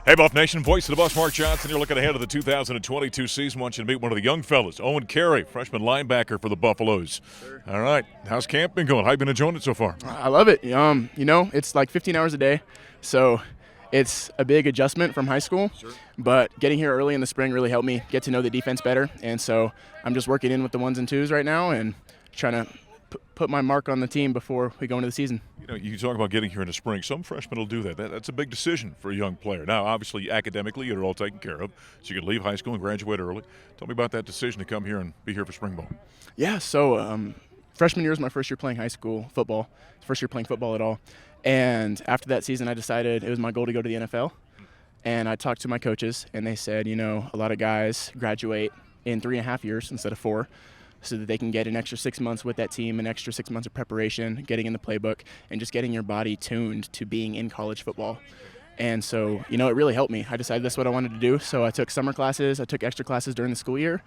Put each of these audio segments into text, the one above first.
Hey, Buff Nation, voice of the Buffs, Mark Johnson. You're looking ahead to the 2022 season. Want you to meet one of the young fellas, Eoghan Kerry, freshman linebacker for the Buffaloes. Sure. All right, how's camp been going? How you been enjoying it so far? I love it. It's like 15 hours a day, so it's a big adjustment from high school. Sure. But getting here early in the spring really helped me get to know the defense better, and so I'm just working in with the ones and twos right now and trying to put my mark on the team before we go into the season. You know, you talk about getting here in the spring. Some freshmen will do that. That's a big decision for a young player. Now, obviously, academically, you're all taken care of, so you could leave high school and graduate early. Tell me about that decision to come here and be here for spring ball. Yeah, so freshman year was my first year playing high school football, first year playing football at all. And after that season, I decided it was my goal to go to the NFL. And I talked to my coaches, and they said, a lot of guys graduate in 3.5 years instead of 4. So that they can get an extra 6 months with that team, an extra 6 months of preparation, getting in the playbook, and just getting your body tuned to being in college football. And so, it really helped me. I decided that's what I wanted to do. So I took summer classes, I took extra classes during the school year.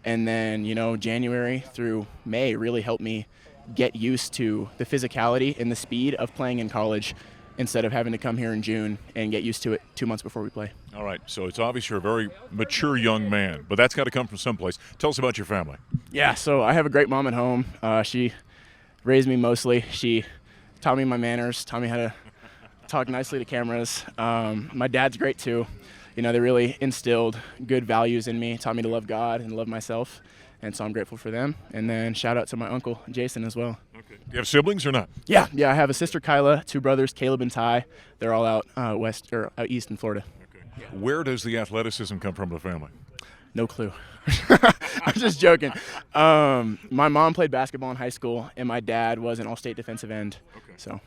And then, January through May really helped me get used to the physicality and the speed of playing in college instead of having to come here in June and get used to it 2 months before we play. All right, so it's obvious you're a very mature young man, but that's got to come from someplace. Tell us about your family. Yeah, so I have a great mom at home. She raised me mostly. She taught me my manners, taught me how to talk nicely to cameras. My dad's great too. They really instilled good values in me, taught me to love God and love myself, and so I'm grateful for them. And then shout out to my uncle, Jason, as well. Okay. Do you have siblings or not? Yeah, I have a sister, Kyla, 2 brothers, Caleb and Ty. They're all out out east in Florida. Okay. Yeah. Where does the athleticism come from in the family? No clue. I'm just joking. My mom played basketball in high school, and my dad was an all-state defensive end. Okay. So.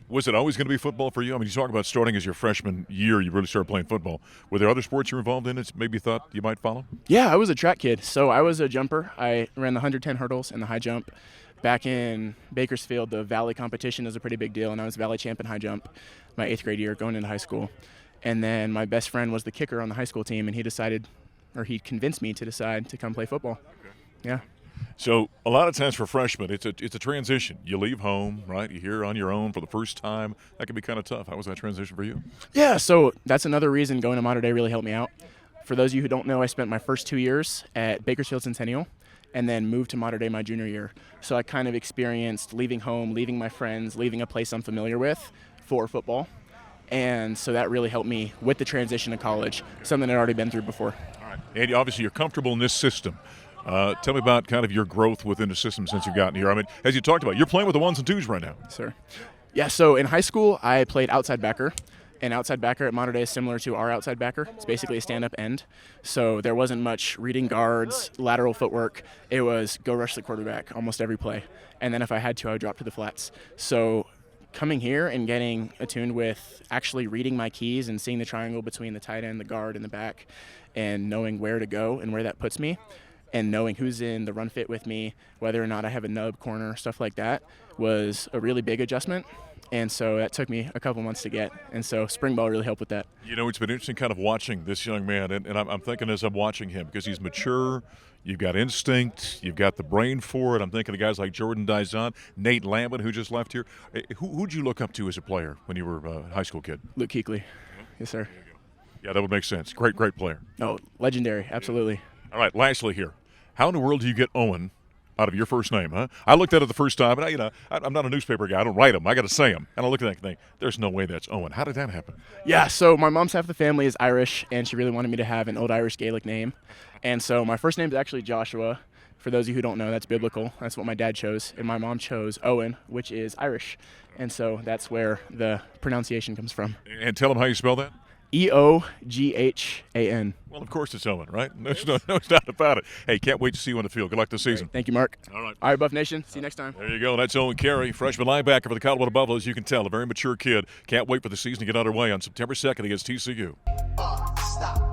Was it always going to be football for you? I mean, you talk about starting as your freshman year, you really started playing football. Were there other sports you were involved in that maybe you thought you might follow? Yeah, I was a track kid. So I was a jumper. I ran the 110 hurdles and the high jump. Back in Bakersfield, the Valley competition is a pretty big deal, and I was Valley champ in high jump my 8th grade year going into high school. And then my best friend was the kicker on the high school team, and he convinced me to decide to come play football. Okay. Yeah. So a lot of times for freshmen, it's a transition. You leave home, right? You're here on your own for the first time. That can be kind of tough. How was that transition for you? Yeah, so that's another reason going to Mater Dei really helped me out. For those of you who don't know, I spent my first 2 years at Bakersfield Centennial and then moved to Mater Dei my junior year. So I kind of experienced leaving home, leaving my friends, leaving a place I'm familiar with for football. And so that really helped me with the transition to college, something I'd already been through before. All right. And obviously you're comfortable in this system. Tell me about kind of your growth within the system since you've gotten here. I mean, as you talked about, you're playing with the ones and twos right now. Sir. Yeah, so in high school, I played outside backer. And outside backer at Mater Dei is similar to our outside backer. It's basically a stand-up end. So there wasn't much reading guards, lateral footwork. It was go rush the quarterback almost every play. And then if I had to, I would drop to the flats. So coming here and getting attuned with actually reading my keys and seeing the triangle between the tight end, the guard, and the back, and knowing where to go and where that puts me, and knowing who's in the run fit with me, whether or not I have a nub, corner, stuff like that, was a really big adjustment. And so that took me a couple months to get. And so spring ball really helped with that. It's been interesting kind of watching this young man, and I'm thinking as I'm watching him, because he's mature, you've got instinct, you've got the brain for it. I'm thinking of guys like Jordan Dizon, Nate Lambert, who just left here. Who'd you look up to as a player when you were a high school kid? Luke Kuechly. Yes, sir. Yeah, that would make sense. Great player. Oh, legendary, absolutely. All right, lastly here. How in the world do you get Eoghan out of your first name, huh? I looked at it the first time, and I'm not a newspaper guy. I don't write them. I got to say them. And I look at that thing. There's no way that's Eoghan. How did that happen? Yeah, so my mom's half of the family is Irish, and she really wanted me to have an old Irish Gaelic name. And so my first name is actually Joshua. For those of you who don't know, that's biblical. That's what my dad chose. And my mom chose Eoghan, which is Irish. And so that's where the pronunciation comes from. And tell them how you spell that. Eoghan. Well, of course it's Eoghan, right? No doubt about it. Hey, can't wait to see you on the field. Good luck this season. Great. Thank you, Mark. All right, Buff Nation. See you next time. There you go. That's Eoghan Kerry, freshman linebacker for the Colorado Buffaloes. You can tell, a very mature kid. Can't wait for the season to get underway on September 2nd against TCU. Stop.